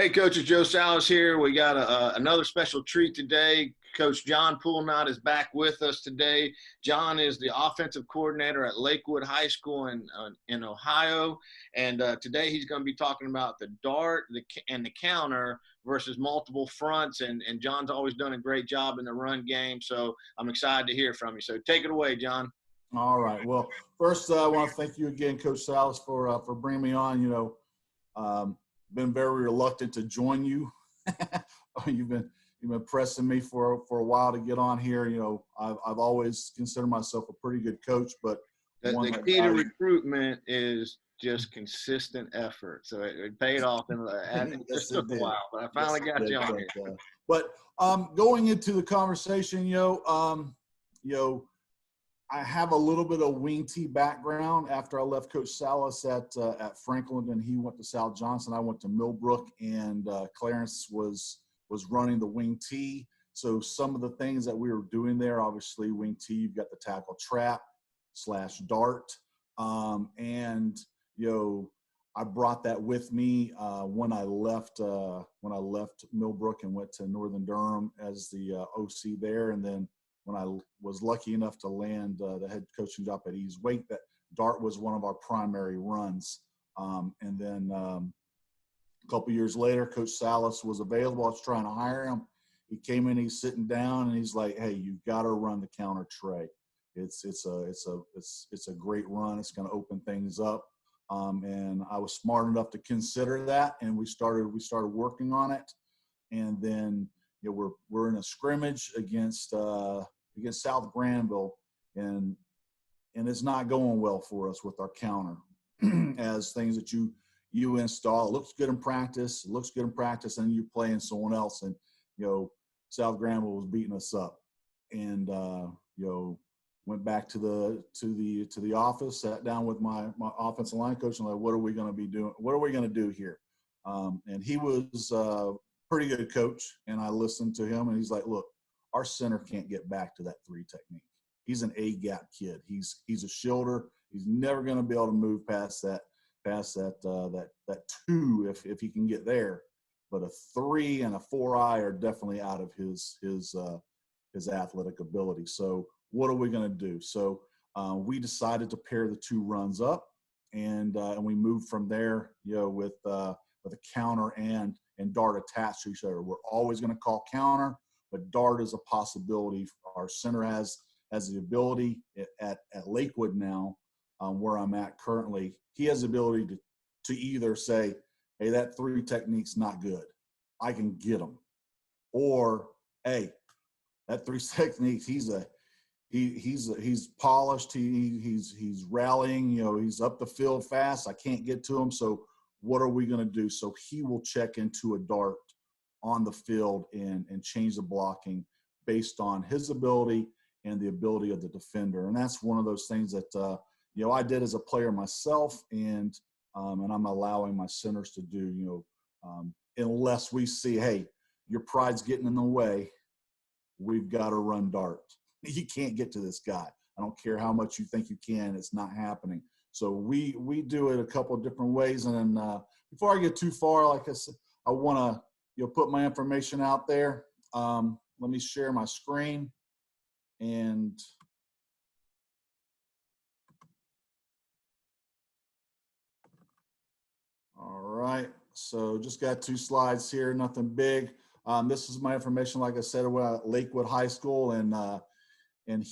Hey, Coach, it's Joe Salas here. We got another special treat today. Coach John Poulnott is back with us today. John is the offensive coordinator at Lakewood High School in Ohio, and today he's going to be talking about the dart and the counter versus multiple fronts. And John's always done a great job in the run game, so I'm excited to hear from you. So take it away, John. All right. Well, first, I want to thank you again, Coach Salas, for bringing me on. Been very reluctant to join you. You've been pressing me for a while to get on here. I've always considered myself a pretty good coach, but the key to recruitment is just consistent effort. So it paid off, and it just took a while, but I finally got you on here. But going into the conversation, I have a little bit of wing T background. After I left Coach Salas at Franklin, and he went to South Johnson, I went to Millbrook, and Clarence was running the wing T. So some of the things that we were doing there, obviously wing T, you've got the tackle trap / dart, and I brought that with me when I left Millbrook and went to Northern Durham as the OC there, and then when I was lucky enough to land the head coaching job at Ease Wake, that dart was one of our primary runs. And then a couple years later, Coach Salas was available. I was trying to hire him. He came in, he's sitting down, and he's like, "Hey, you've got to run the counter tray. It's a great run. It's going to open things up." And I was smart enough to consider that, and we started working on it. And then we're in a scrimmage against South Granville, and it's not going well for us with our counter. As things that you install, it looks good in practice, and you playing someone else, and South Granville was beating us up, and went back to the office, sat down with my offensive line coach, and like, what are we going to be doing? What are we going to do here? And he was pretty good coach, and I listened to him, and he's like, "Look, our center can't get back to that 3 technique. He's an A-gap kid. He's a shielder. He's never going to be able to move past that 2 if he can get there. But a 3 and a 4-eye are definitely out of his athletic ability. So what are we going to do?" So we decided to pair the 2 runs up, and we moved from there. With a counter and dart attached to each other. We're always going to call counter, but dart is a possibility. Our center has the ability at Lakewood now, where I'm at currently. He has the ability to either say, "Hey, that 3 technique's not good. I can get him," or, "Hey, that 3 techniques, he's polished. He's rallying. He's up the field fast. I can't get to him. So what are we going to do?" So he will check into a dart on the field and change the blocking based on his ability and the ability of the defender. And that's one of those things that I did as a player myself, and I'm allowing my centers to do. Unless we see, hey, your pride's getting in the way, we've got to run dart. You can't get to this guy. I don't care how much you think you can. It's not happening. So we do it a couple of different ways. And then before I get too far, like I said, I want to put my information out there. Let me share my screen. And all right. So just got 2 slides here, nothing big. This is my information, like I said, about Lakewood High School in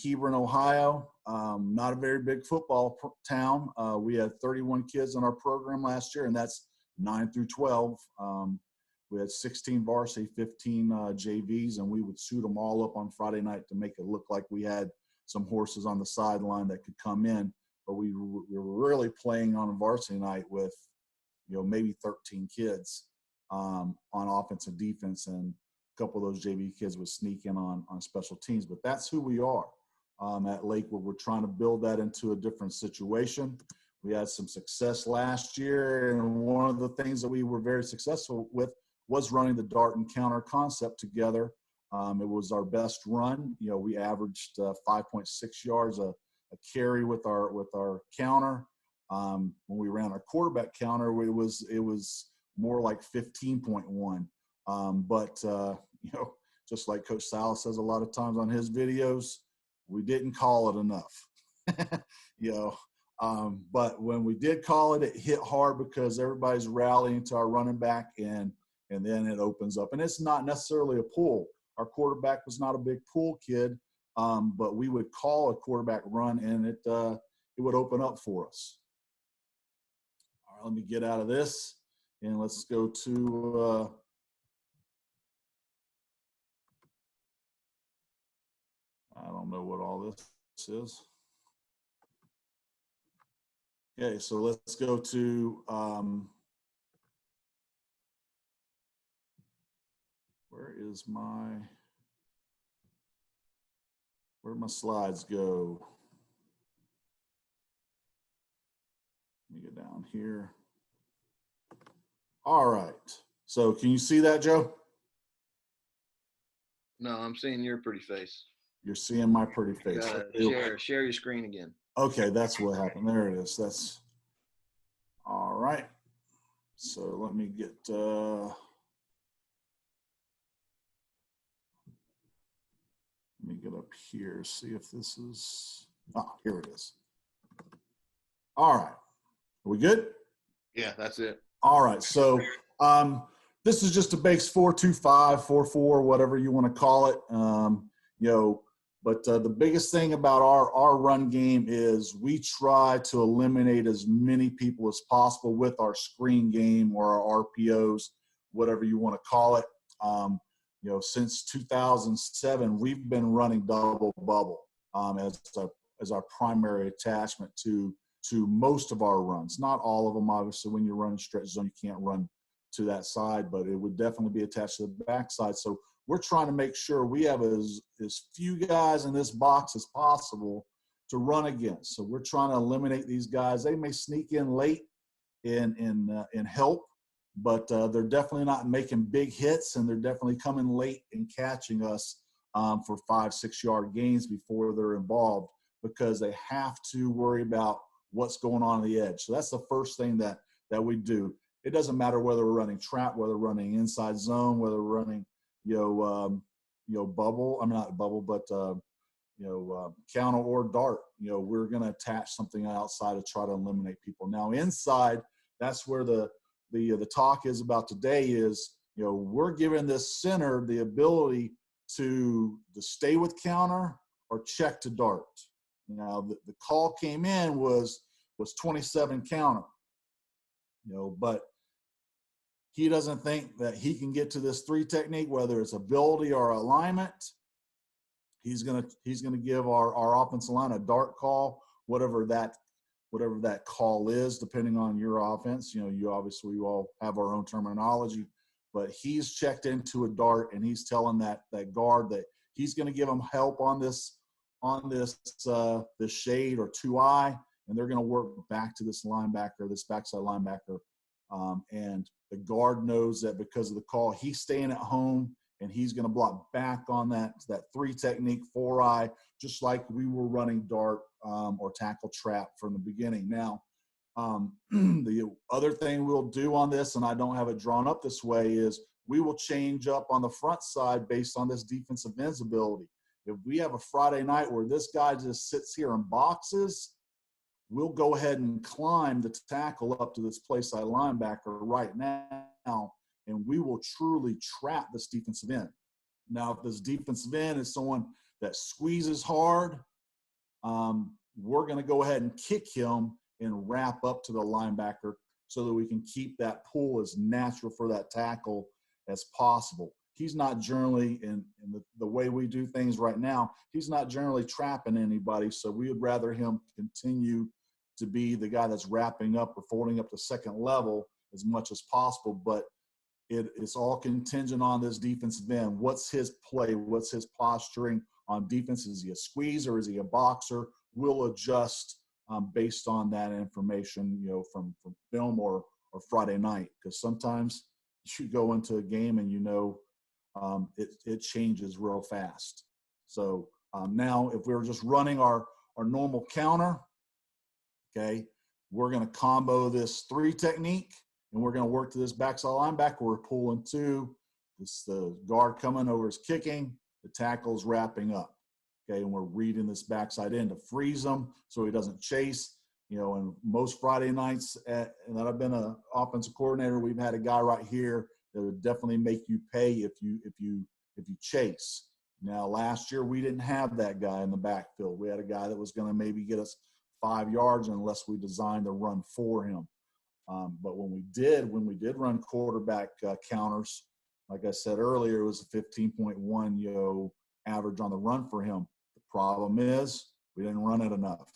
Hebron, Ohio. Not a very big football town. We had 31 kids in our program last year, and that's 9 through 12. We had 16 varsity, 15 JVs, and we would suit them all up on Friday night to make it look like we had some horses on the sideline that could come in. But we were really playing on a varsity night with maybe 13 kids on offense and defense, and a couple of those JV kids would sneak in on special teams. But that's who we are at Lakewood. We're trying to build that into a different situation. We had some success last year, and one of the things that we were very successful with was running the dart and counter concept together. It was our best run. We averaged 5.6 yards a carry with our counter. When we ran our quarterback counter, it was more like 15.1. But you know, just like Coach Salas says a lot of times on his videos, we didn't call it enough. You know, but when we did call it, it hit hard because everybody's rallying to our running back, and then it opens up. And it's not necessarily a pull. Our quarterback was not a big pull kid, but we would call a quarterback run, and it would open up for us. All right, let me get out of this, and let's go to I don't know what all this is. Okay, so let's go to where'd my slides go? Let me get down here. All right. So can you see that, Joe? No, I'm seeing your pretty face. You're seeing my pretty face. Share your screen again. Okay, that's what happened. There it is. That's all right. So let me get up here, see if this is here it is. All right. Are we good? Yeah, that's it. All right. So this is just a base 4-2-5, 4-4, whatever you want to call it. You know, but the biggest thing about our run game is we try to eliminate as many people as possible with our screen game or our RPOs, whatever you want to call it. You know, since 2007, we've been running double bubble as our primary attachment to most of our runs. Not all of them, obviously. When you're running stretch zone, you can't run to that side, but it would definitely be attached to the backside. So we're trying to make sure we have as few guys in this box as possible to run against. So we're trying to eliminate these guys. They may sneak in late in help, but they're definitely not making big hits, and they're definitely coming late and catching us for 5-6 yard gains before they're involved, because they have to worry about what's going on the edge. So that's the first thing that we do. It doesn't matter whether we're running trap, whether we're running inside zone, whether we're running, bubble. I'm not bubble, but counter or dart. You know, we're going to attach something outside to try to eliminate people. Now inside, that's where the talk is about today. Is, you know, we're giving this center the ability to stay with counter or check to dart. Now the call came in was 27 counter. You know, but he doesn't think that he can get to this 3 technique, whether it's ability or alignment. He's gonna give our offensive line a dart call, whatever that call is, depending on your offense. You know, you all have our own terminology, but he's checked into a dart, and he's telling that guard that he's going to give him help on this shade or 2-eye, and they're going to work back to this linebacker, this backside linebacker. And the guard knows that because of the call, he's staying at home, and he's going to block back on that 3 technique, 4-eye, just like we were running dart or tackle trap from the beginning. Now, the other thing we'll do on this, and I don't have it drawn up this way, is we will change up on the front side based on this defensive end's ability. If we have a Friday night where this guy just sits here and boxes, we'll go ahead and climb the tackle up to this play side linebacker right now, and we will truly trap this defensive end. Now, if this defensive end is someone that squeezes hard, we're going to go ahead and kick him and wrap up to the linebacker so that we can keep that pull as natural for that tackle as possible. He's not generally, in the way we do things right now, he's not generally trapping anybody, so we would rather him continue to be the guy that's wrapping up or folding up the second level as much as possible. But it's all contingent on this defensive end. What's his play? What's his posturing on defense? Is he a squeezer? Is he a boxer? We'll adjust based on that information, you know, from film or Friday night, because sometimes you go into a game and it changes real fast. So now if we were just running our normal counter, okay, we're going to combo this 3 technique, and we're going to work to this backside linebacker. We're pulling two. This the guard coming over is kicking. The tackle's wrapping up. Okay, and we're reading this backside end to freeze him so he doesn't chase. You know, and most Friday nights, and I've been an offensive coordinator, we've had a guy right here that would definitely make you pay if you chase. Now, last year we didn't have that guy in the backfield. We had a guy that was going to maybe get us 5 yards unless we designed a run for him. But when we did run quarterback counters, like I said earlier, it was a 15.1 average on the run for him. The problem is we didn't run it enough.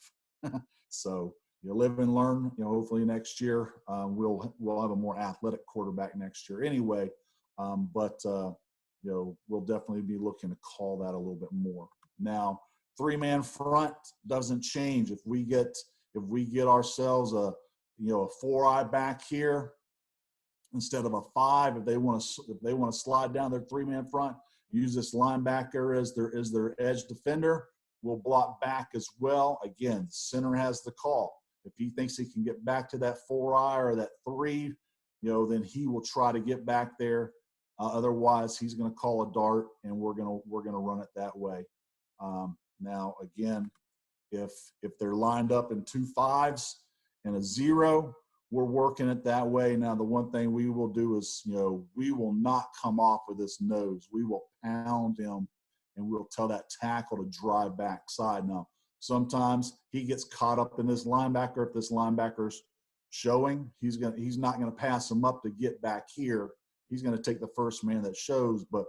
So you live and learn. Hopefully next year we'll have a more athletic quarterback next year anyway. But we'll definitely be looking to call that a little bit more. Now, 3-man front doesn't change. If we get ourselves a 4-eye back here instead of a 5, if they want to slide down their 3-man front, use this linebacker as their edge defender. We'll block back as well. Again, the center has the call. If he thinks he can get back to that 4-eye or that 3, then he will try to get back there. Otherwise, he's going to call a dart, and we're going to run it that way. Now, again, if they're lined up in 2 5s and a 0, we're working it that way. Now, the one thing we will do is, we will not come off with this nose. We will pound him, and we'll tell that tackle to drive backside. Now, sometimes he gets caught up in this linebacker. If this linebacker's showing, he's not going to pass him up to get back here. He's going to take the first man that shows. But,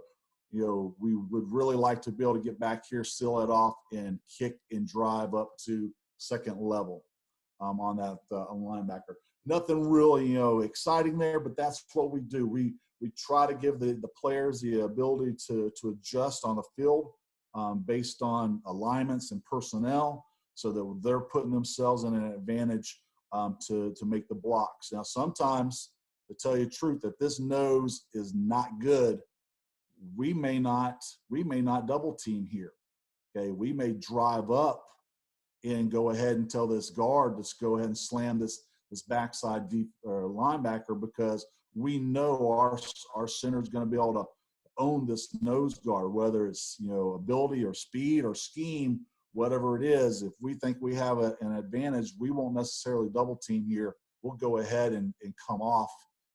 we would really like to be able to get back here, seal it off, and kick and drive up to second level on that linebacker. Nothing really, exciting there, but that's what we do. We try to give the players the ability to adjust on the field based on alignments and personnel so that they're putting themselves in an advantage to make the blocks. Now, sometimes, to tell you the truth, if this nose is not good, we may not double team here. Okay, we may drive up and go ahead and tell this guard, let's go ahead and slam this backside deep linebacker, because we know our center is going to be able to own this nose guard, whether it's ability or speed or scheme, whatever it is. If we think we have an advantage, we won't necessarily double team here. We'll go ahead and come off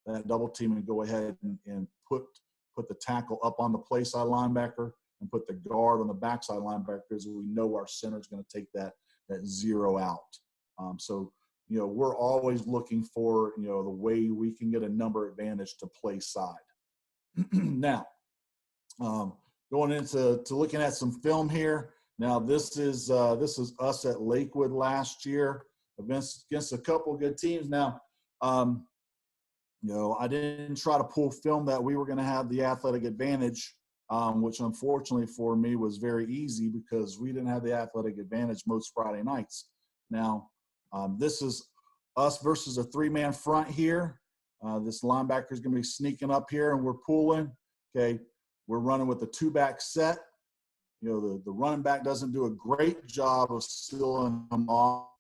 that double team and go ahead and put the tackle up on the play side linebacker and put the guard on the backside linebacker, because we know our center is going to take that 0 out. So we're always looking for the way we can get a number advantage to play side. Now, going into looking at some film here. Now, this is us at Lakewood last year against a couple of good teams. Now, I didn't try to pull film that we were going to have the athletic advantage, which unfortunately for me was very easy because we didn't have the athletic advantage most Friday nights. Now, this is us versus a 3-man front here. This linebacker is going to be sneaking up here, and we're pulling. Okay, we're running with the 2-back set. The running back doesn't do a great job of sealing him off.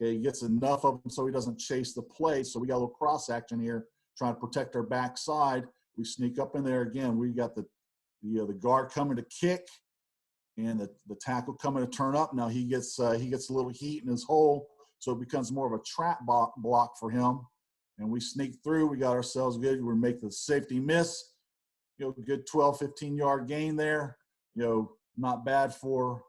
Okay, he gets enough of him so he doesn't chase the play. So we got a little cross action here, trying to protect our backside. We sneak up in there again. We got the guard coming to kick, and the tackle coming to turn up. Now he gets a little heat in his hole, so it becomes more of a trap block for him. And we sneak through. We got ourselves good. We make the safety miss. Good 12, 15-yard gain there. Not bad for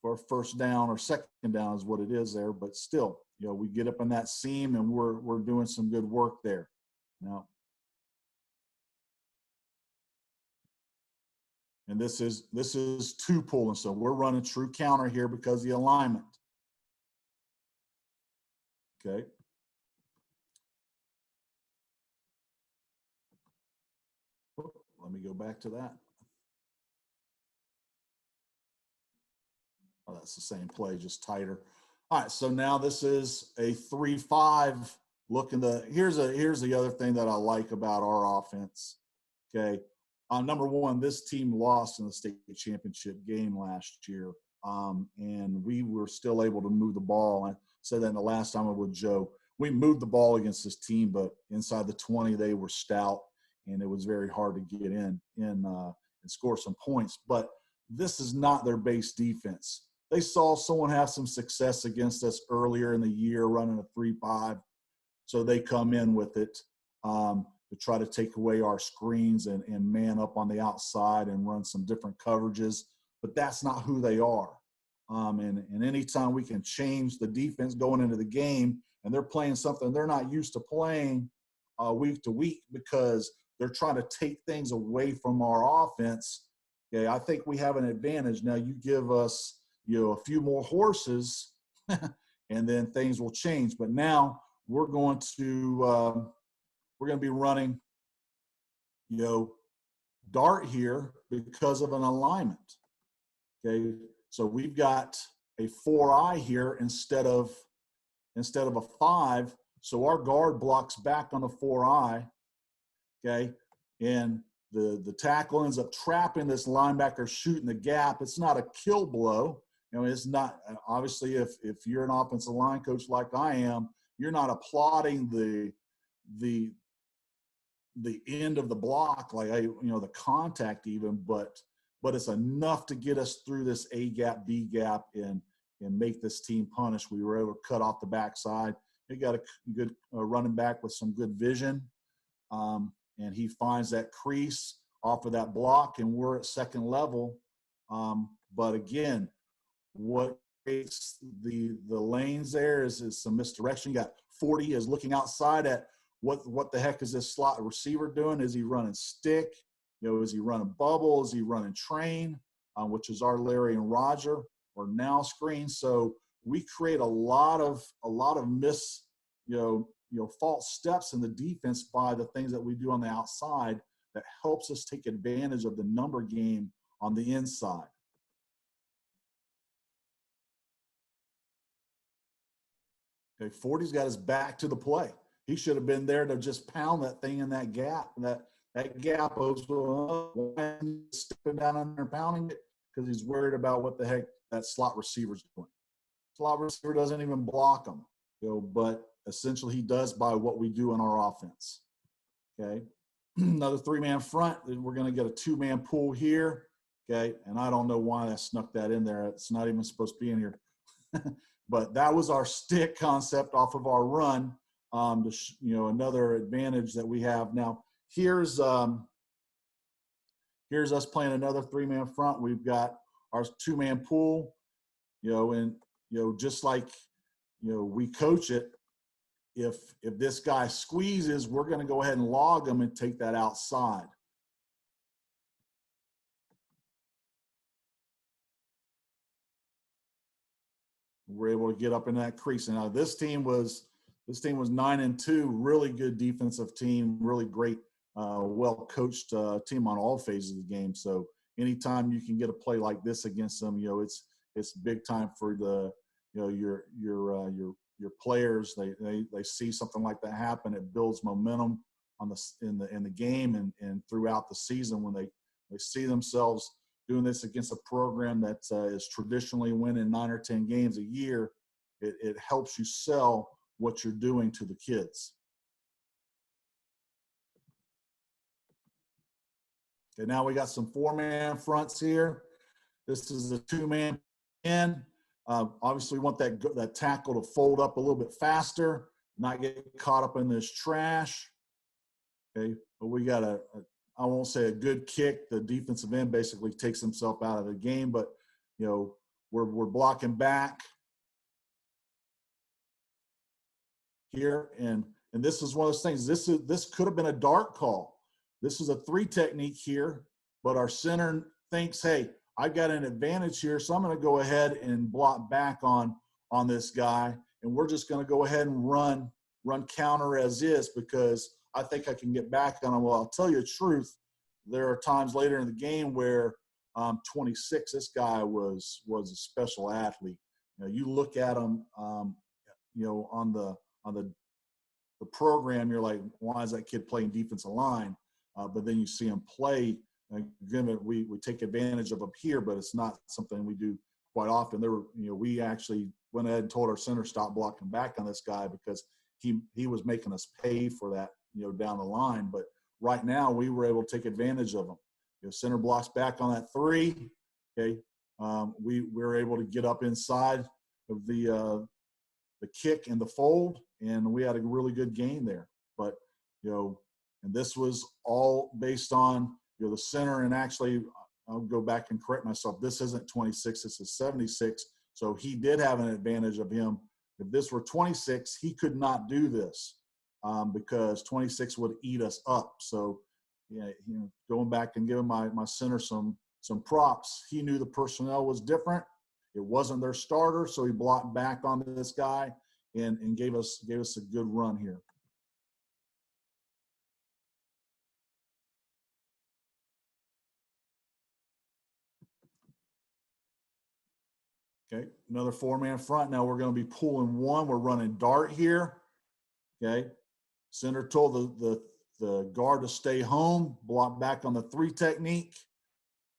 for first down or second down is what it is there. But still, we get up in that seam, and we're doing some good work there. Now, and this is 2 pulling, so we're running true counter here because of the alignment. Okay. Let me go back to that. Oh, that's the same play, just tighter. All right, so now this is a 3-5 look. Here's the other thing that I like about our offense. Okay, number one, this team lost in the state championship game last year, and we were still able to move the ball. I said that in the last time I was with Joe. we moved the ball against this team, but inside the 20, they were stout, and it was very hard to get in and score some points. But this is not their base defense. They saw someone have some success against us earlier in the year running a 3-5, so they come in with it to try to take away our screens and man up on the outside and run some different coverages. But that's not who they are. And anytime we can change the defense going into the game, and they're playing something they're not used to playing week to week because they're trying to take things away from our offense. Okay, I think we have an advantage. Now you give us, a few more horses and then things will change. But now we're going to be running, dart here because of an alignment. Okay, so we've got a 4-eye here instead of a 5. So our guard blocks back on the 4-eye. Okay, and the tackle ends up trapping this linebacker shooting the gap. It's not a kill blow. It's not, obviously, if you're an offensive line coach like I am, you're not applauding the end of the block, like the contact even, but it's enough to get us through this A gap, B gap, and make this team punish. We were able to cut off the backside. We got a good running back with some good vision, and he finds that crease off of that block, and we're at second level. But again, what creates the lanes there is some misdirection. You got 40 is looking outside at what the heck is this slot receiver doing? Is he running stick? Is he running bubble? Is he running train, which is our Larry and Roger, or now screen? So we create a lot of false steps in the defense by the things that we do on the outside that helps us take advantage of the number game on the inside. Okay, 40's got his back to the play. He should have been there to just pound that thing in that gap. That gap was stepping down on there pounding it because he's worried about what the heck that slot receiver's doing. Slot receiver doesn't even block him, but essentially he does by what we do in our offense. Okay, another 3-man front. We're going to get a 2-man pull here. Okay, and I don't know why I snuck that in there. It's not even supposed to be in here. But that was our stick concept off of our run. Another advantage that we have now. Here's us playing another 3-man front. We've got our 2-man pull, and just like we coach it. If this guy squeezes, we're going to go ahead and log him and take that outside. We're able to get up in that crease. And now this team was 9-2, really good defensive team, really great, well-coached team on all phases of the game. So anytime you can get a play like this against them, it's big time for your players. They see something like that happen. It builds momentum in the game and throughout the season when they see themselves doing this against a program that is traditionally winning 9 or 10 games a year. It helps you sell what you're doing to the kids. Okay, now we got some 4-man fronts here. This is a 2-man in. Obviously, we want that tackle to fold up a little bit faster, not get caught up in this trash. Okay, but we got I won't say a good kick. The defensive end basically takes himself out of the game, but we're blocking back here, and this is one of those things. This could have been a dart call. This is a 3 technique here, but our center thinks, hey, I've got an advantage here, so I'm going to go ahead and block back on this guy, and we're just going to go ahead and run counter as is because I think I can get back on him. Well, I'll tell you the truth. There are times later in the game where 26, this guy was a special athlete. You look at him, on the program, you're like, why is that kid playing defensive line? But then you see him play. Again, we take advantage of him here, but it's not something we do quite often. We actually went ahead and told our center stop blocking back on this guy because he was making us pay for that, down the line. But right now we were able to take advantage of them. Center blocks back on that 3. Okay, we were able to get up inside of the kick and the fold, and we had a really good game there. But and this was all based on the center. And actually, I'll go back and correct myself. This isn't 26; this is 76. So he did have an advantage of him. If this were 26, he could not do this because 26 would eat us up. So, going back and giving my center some props, he knew the personnel was different. It wasn't their starter, so he blocked back onto this guy and gave us a good run here. Okay, another 4-man front. Now we're going to be pulling 1. We're running dart here. Okay, center told the guard to stay home, block back on the 3 technique.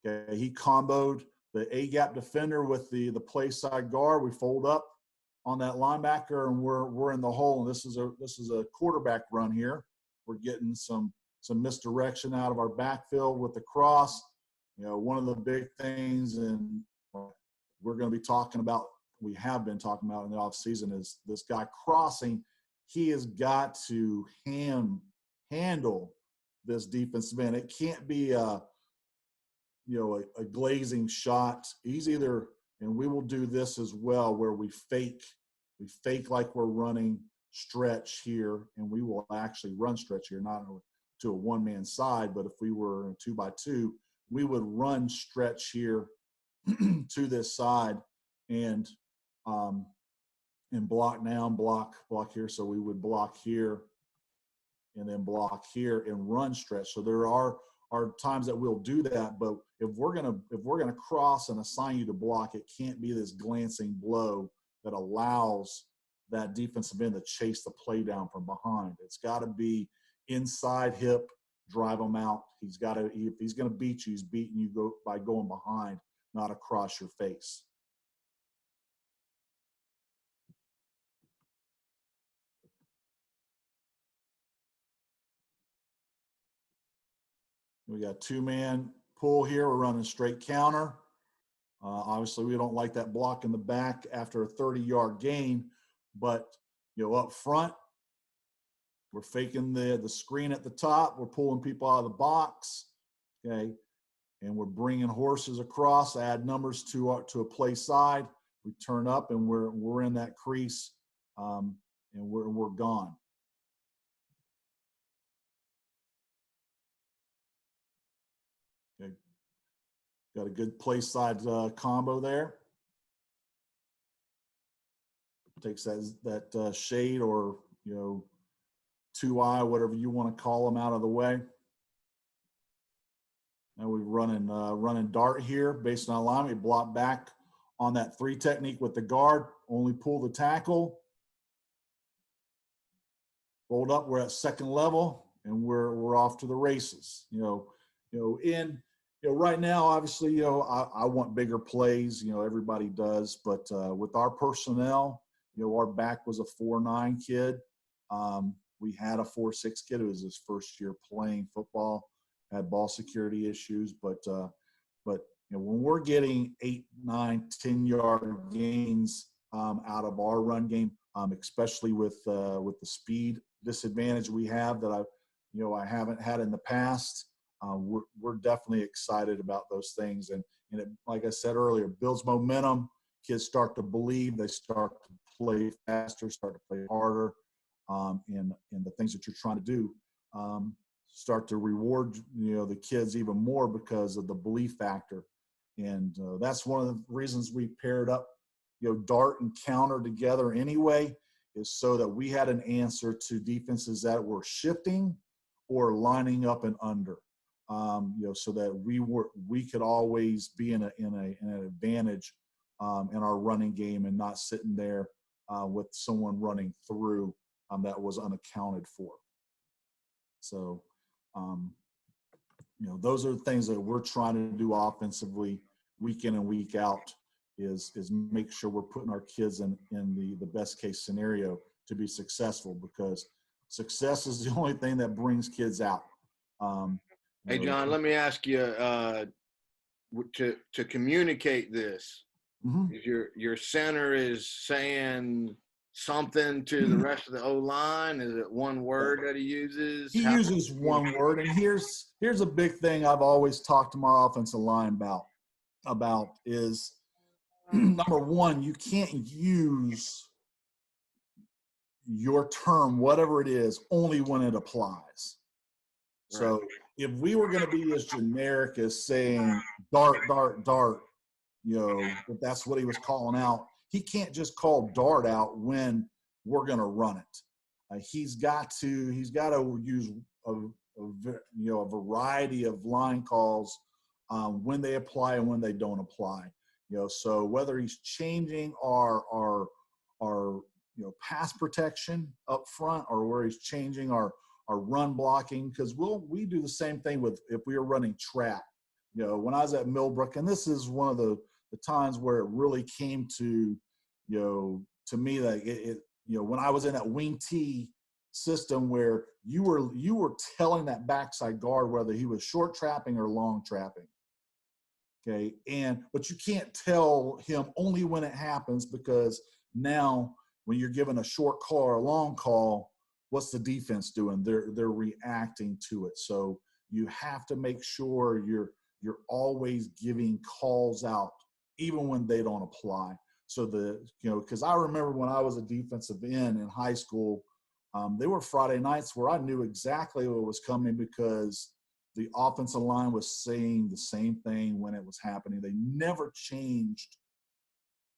Okay, he comboed the A-gap defender with the play side guard. We fold up on that linebacker, and we're in the hole. And this is a quarterback run here. We're getting some misdirection out of our backfield with the cross. One of the big things, and we're going to be talking about, we have been talking about in the offseason, is this guy crossing. He has got to handle this defensive end. It can't be a glazing shot. He's either, and we will do this as well, where we fake like we're running stretch here, and we will actually run stretch here, not to a 1-man side, but if we were in 2x2, we would run stretch here to this side and block down, block here. So we would block here and then block here and run stretch. So there are times that we'll do that, but if we're gonna cross and assign you to block, it can't be this glancing blow that allows that defensive end to chase the play down from behind. It's got to be inside hip, drive him out. If he's going to beat you, he's beating you by going behind, not across your face. We got 2-man pull here. We're running straight counter. Obviously, we don't like that block in the back after a 30-yard gain, but up front, we're faking the screen at the top. We're pulling people out of the box, okay, and we're bringing horses across. Add numbers to a play side. We turn up and we're in that crease, and we're gone. Okay, got a good play side combo there. Takes that shade or 2-eye, whatever you want to call them, out of the way. Now we're running dart here based on alignment. We block back on that 3 technique with the guard. Only pull the tackle. Fold up. We're at second level, and we're off to the races. Right now, obviously, I want bigger plays. Everybody does, but with our personnel, our back was a 4'9" kid. We had a 4'6" kid who was his first year playing football, had ball security issues, but when we're getting 8, 9, 10-yard gains out of our run game, especially with the speed disadvantage we have that I haven't had in the past, we're definitely excited about those things, and it, like I said earlier, builds momentum. Kids start to believe, they start to play faster, start to play harder, and the things that you're trying to do start to reward the kids even more because of the belief factor. And that's one of the reasons we paired up dart and counter together anyway, is so that we had an answer to defenses that were shifting or lining up and under, so that we could always be in an advantage in our running game and not sitting there with someone running through that was unaccounted for. So, those are the things that we're trying to do offensively week in and week out, is make sure we're putting our kids in the best case scenario. to be successful, because success is the only thing that brings kids out. Hey, John, let me ask you to communicate this. Mm-hmm. Your center is saying something to the rest of the O line? Is it one word that he uses? He uses one word, and here's a big thing I've always talked to my offensive line about is number one, you can't use your term, whatever it is, only when it applies. Right. So if we were going to be as generic as saying dart, dart, dart, if that's what he was calling out, he can't just call dart out when we're going to run it. He's got to use a variety of line calls when they apply and when they don't apply. So whether he's changing our pass protection up front, or where he's changing our run blocking, because we do the same thing with if we are running trap. When I was at Millbrook, and this is one of the times where it really came to me, that when I was in that wing T system, where you were telling that backside guard whether he was short trapping or long trapping. Okay, but you can't tell him only when it happens, because now when you're given a short call or a long call, what's the defense doing? They're reacting to it. So you have to make sure you're always giving calls out, even when they don't apply. So because I remember when I was a defensive end in high school, there were Friday nights where I knew exactly what was coming, because the offensive line was saying the same thing when it was happening. They never changed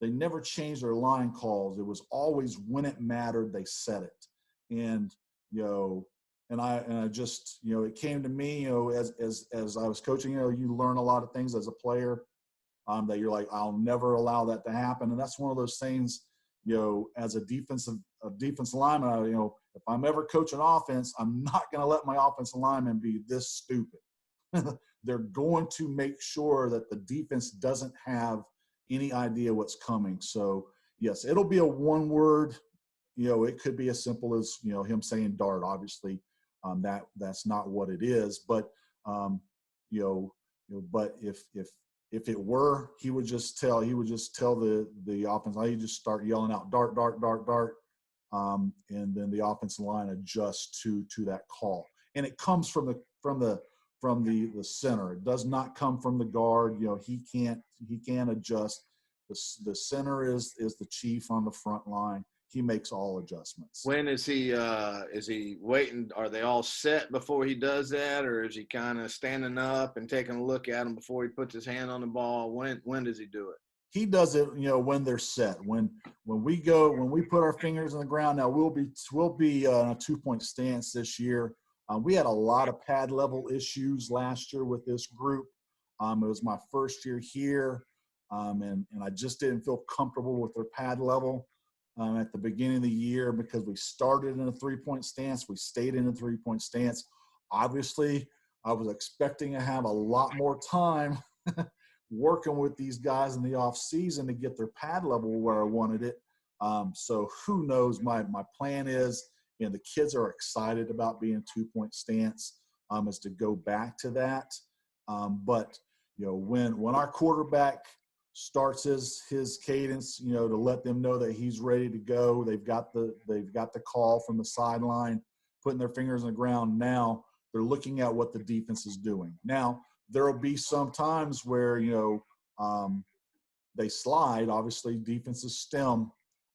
their line calls. It was always when it mattered, they said it. And I just, it came to me, as I was coaching, you learn a lot of things as a player that you're like, I'll never allow that to happen. And that's one of those things, as a defensive lineman, if I'm ever coaching offense, I'm not going to let my offensive lineman be this stupid. They're going to make sure that the defense doesn't have any idea what's coming. So yes, it'll be a one word. It could be as simple as, him saying dart. Obviously, that's not what it is. But but if it were, he would just tell the offense. He'd just start yelling out dart, dart, dart, dart, and then the offensive line adjusts to that call. And it comes from the center. It does not come from the guard. He can't adjust. The center is the chief on the front line. He makes all adjustments. When is he waiting? Are they all set before he does that, or is he kind of standing up and taking a look at them before he puts his hand on the ball? When does he do it? He does it, when they're set. When we put our fingers on the ground. Now we'll be in a 2-point stance this year. We had a lot of pad level issues last year with this group. It was my first year here, and I just didn't feel comfortable with their pad level at the beginning of the year, because we started in a 3-point stance. We stayed in a 3-point stance. Obviously, I was expecting to have a lot more time working with these guys in the off season to get their pad level where I wanted it. So who knows? My plan is, the kids are excited about being 2-point stance, is to go back to that. But when our quarterback starts his cadence, to let them know that he's ready to go. They've got the call from the sideline, putting their fingers on the ground. Now they're looking at what the defense is doing. Now there will be some times where they slide. Obviously, defenses stem,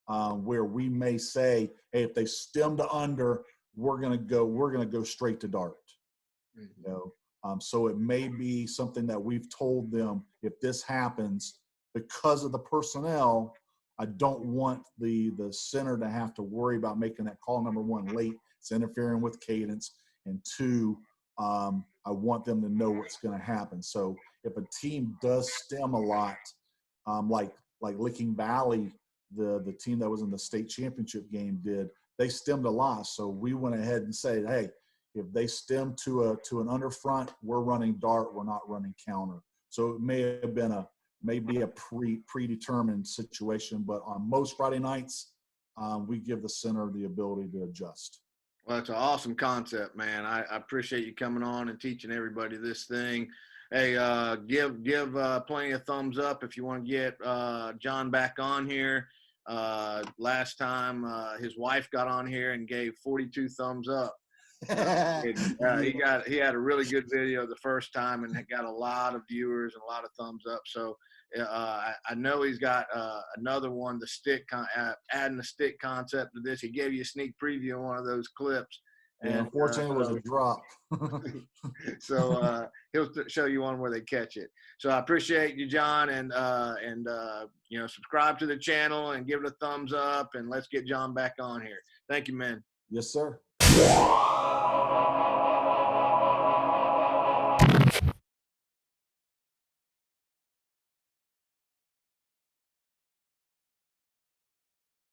where we may say, hey, if they stem to under, we're gonna go straight to dart. Mm-hmm. So it may be something that we've told them, if this happens, because of the personnel, I don't want the center to have to worry about making that call. Number one, late, it's interfering with cadence, and two, I want them to know what's going to happen. So if a team does stem a lot, like Licking Valley, the team that was in the state championship game did, they stemmed a lot. So we went ahead and said, hey, if they stem to an underfront, we're running dart, we're not running counter. So it may have been a predetermined situation, but on most Friday nights, we give the center the ability to adjust. Well, that's an awesome concept, man. I appreciate you coming on and teaching everybody this thing. Hey, give plenty of thumbs up if you want to get John back on here. Last time his wife got on here and gave 42 thumbs up. He had a really good video the first time and got a lot of viewers and a lot of thumbs up. So I know he's got another one, the stick, adding the stick concept to this. He gave you a sneak preview on one of those clips. And unfortunately, it was a drop. So he'll show you one where they catch it. So I appreciate you, John, and subscribe to the channel and give it a thumbs up, and let's get John back on here. Thank you, man. Yes, sir.